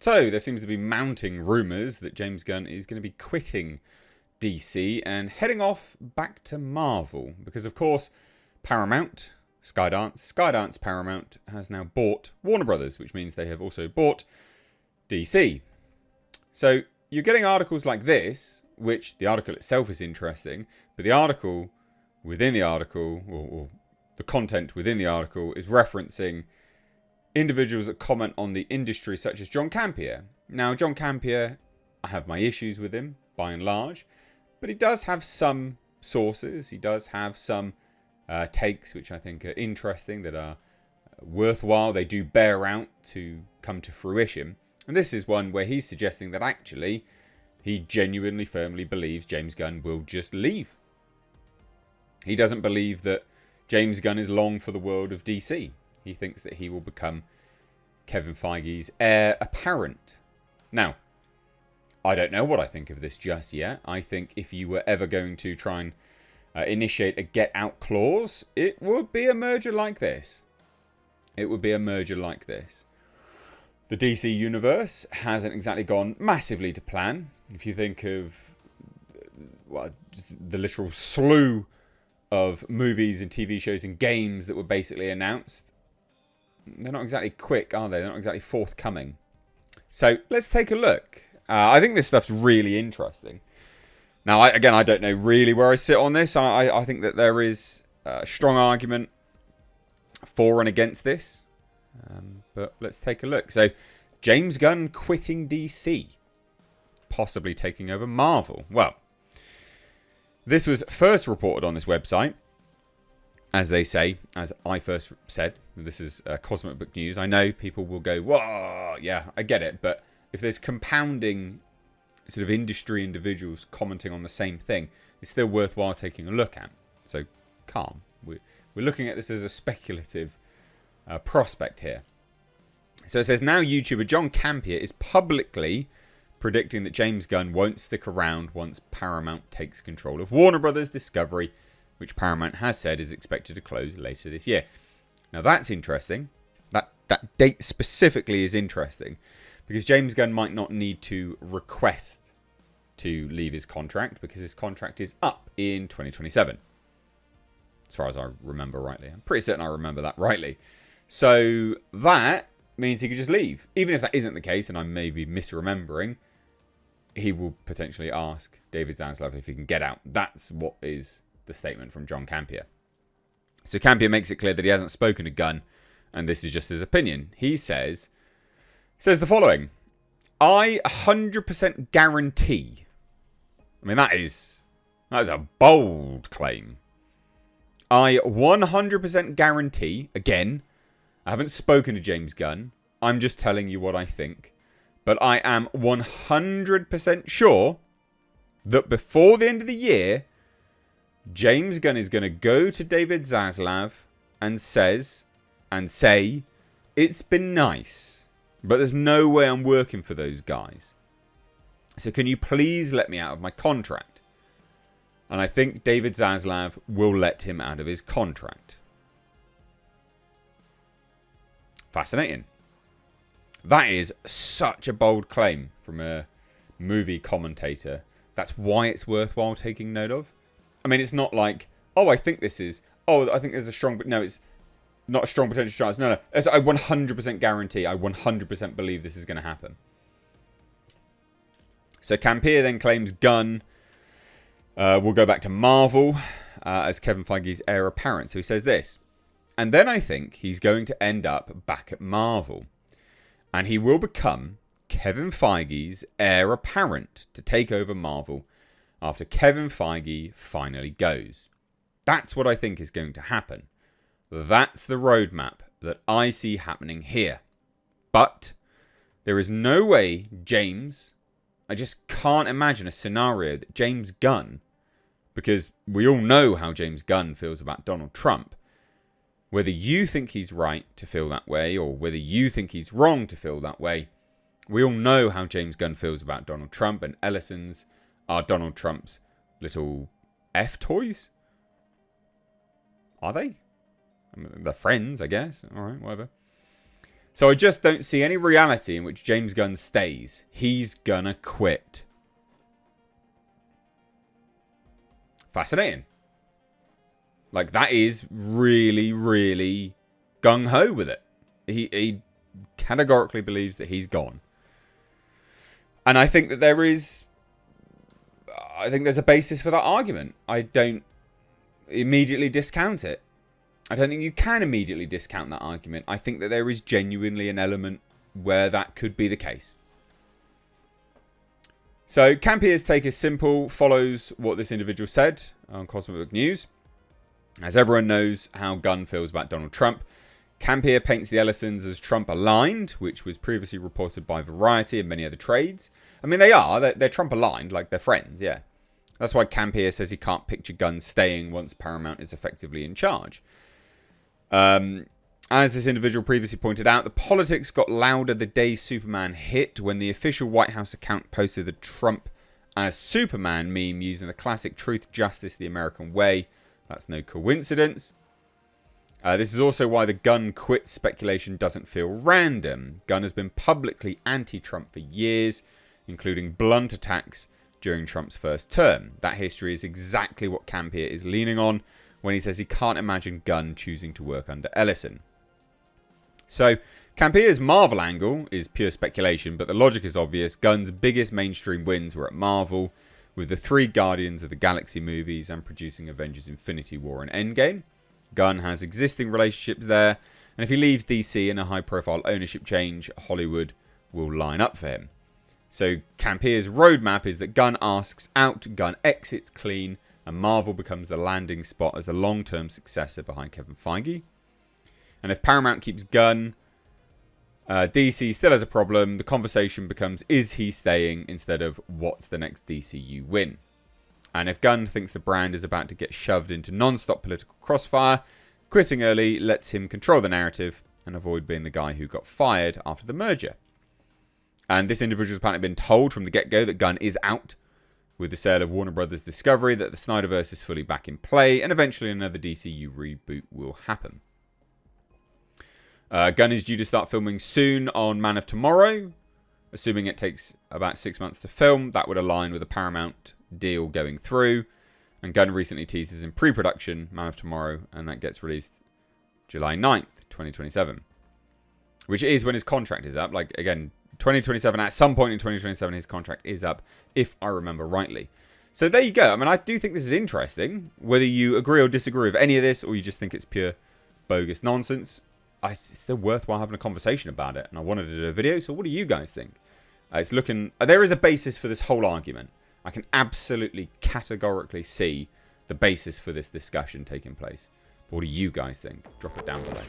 So there seems to be mounting rumours that James Gunn is going to be quitting DC and heading off back to Marvel. Because, of course, Paramount, Skydance Paramount has now bought Warner Brothers, which means they have also bought DC. So you're getting articles like this, which the article itself is interesting, but the article within the article, or the content within the article, is referencing individuals that comment on the industry, such as John Campia. Now, John Campia, I have my issues with him, by and large, but he does have some sources. He does have some takes which I think are interesting, that are worthwhile. They do bear out to come to fruition. And this is one where he's suggesting that actually he genuinely, firmly believes James Gunn will just leave. He doesn't believe that James Gunn is long for the world of DC. He thinks that he will become Kevin Feige's heir apparent. Now, I don't know what I think of this just yet. I think if you were ever going to try and initiate a get out clause, it would be a merger like this. It would be a merger like this. The DC universe hasn't exactly gone massively to plan. If you think of the literal slew of movies and TV shows and games that were basically announced, they're not exactly quick, are they? They're not exactly forthcoming. So let's take a look. I think this stuff's really interesting. Now, I don't know really where I sit on this. I think that there is a strong argument for and against this. But let's take a look. So, James Gunn quitting DC, possibly taking over Marvel. Well, this was first reported on this website, as they say, as I first said. This is Cosmic Book News. I know people will go, whoa, yeah, I get it. But if there's compounding sort of industry individuals commenting on the same thing, it's still worthwhile taking a look at. So calm. We're looking at this as a speculative prospect here. So it says, now YouTuber John Campia is publicly predicting that James Gunn won't stick around once Paramount takes control of Warner Brothers Discovery, which Paramount has said is expected to close later this year. Now that's interesting. That date specifically is interesting, because James Gunn might not need to request to leave his contract, because his contract is up in 2027. As far as I remember rightly. I'm pretty certain I remember that rightly. So that means he could just leave. Even if that isn't the case, and I may be misremembering, he will potentially ask David Zaslav if he can get out. That's what is the statement from John Campia. So Campia makes it clear that he hasn't spoken to Gunn, and this is just his opinion. He says the following: I 100% guarantee. I mean, that is a bold claim. I 100% guarantee, again, I haven't spoken to James Gunn. I'm just telling you what I think. But I am 100% sure that before the end of the year, James Gunn is going to go to David Zaslav and say, it's been nice, but there's no way I'm working for those guys. So can you please let me out of my contract? And I think David Zaslav will let him out of his contract. Fascinating. That is such a bold claim from a movie commentator. That's why it's worthwhile taking note of. I mean, it's not like, I think this is, I think there's a strong, no, it's not a strong potential chance. No, it's, I 100% guarantee, I 100% believe this is going to happen. So Campia then claims Gunn will go back to Marvel as Kevin Feige's heir apparent. So he says this: and then I think he's going to end up back at Marvel, and he will become Kevin Feige's heir apparent to take over Marvel after Kevin Feige finally goes. That's what I think is going to happen. That's the roadmap that I see happening here. But there is no way I just can't imagine a scenario that James Gunn, because we all know how James Gunn feels about Donald Trump, whether you think he's right to feel that way or whether you think he's wrong to feel that way, we all know how James Gunn feels about Donald Trump, and Ellison's are Donald Trump's little F toys. Are they? I mean, they're friends, I guess. All right, whatever. So I just don't see any reality in which James Gunn stays. He's gonna quit. Fascinating. Like, that is really, really gung-ho with it. He categorically believes that he's gone. And I think that there's a basis for that argument. I don't immediately discount it. I don't think you can immediately discount that argument. I think that there is genuinely an element where that could be the case. So Campia's take is simple, follows what this individual said on Cosmobook News. As everyone knows how Gunn feels about Donald Trump, Campia paints the Ellisons as Trump-aligned, which was previously reported by Variety and many other trades. I mean, they are. They're Trump-aligned, like they're friends, yeah. That's why Campia says he can't picture Gunn staying once Paramount is effectively in charge. As this individual previously pointed out, the politics got louder the day Superman hit when the official White House account posted the Trump as Superman meme using the classic truth, justice, the American way. That's no coincidence. This is also why the Gunn quit speculation doesn't feel random. Gunn has been publicly anti-Trump for years, including blunt attacks during Trump's first term. That history is exactly what Campia is leaning on when he says he can't imagine Gunn choosing to work under Ellison. So, Campia's Marvel angle is pure speculation, but the logic is obvious. Gunn's biggest mainstream wins were at Marvel, with the 3 Guardians of the Galaxy movies and producing Avengers Infinity War and Endgame. Gunn has existing relationships there, and if he leaves DC in a high-profile ownership change, Hollywood will line up for him. So Campia's roadmap is that Gunn asks out, Gunn exits clean, and Marvel becomes the landing spot as the long-term successor behind Kevin Feige. And if Paramount keeps Gunn, DC still has a problem. The conversation becomes, is he staying, instead of what's the next DCU win? And if Gunn thinks the brand is about to get shoved into non-stop political crossfire, quitting early lets him control the narrative and avoid being the guy who got fired after the merger. And this individual's apparently been told from the get-go that Gunn is out, with the sale of Warner Brothers Discovery, that the Snyderverse is fully back in play, and eventually another DCU reboot will happen. Gunn is due to start filming soon on Man of Tomorrow. Assuming it takes about 6 months to film, that would align with a Paramount deal going through. And Gunn recently teases in pre-production Man of Tomorrow, and that gets released July 9th, 2027. Which is when his contract is up. Like, again, 2027, at some point in 2027, his contract is up, if I remember rightly. So there you go. I mean, I do think this is interesting. Whether you agree or disagree with any of this, or you just think it's pure bogus nonsense, it's still worthwhile having a conversation about it. And I wanted to do a video, so what do you guys think? It's looking... there is a basis for this whole argument. I can absolutely, categorically see the basis for this discussion taking place. But what do you guys think? Drop it down below.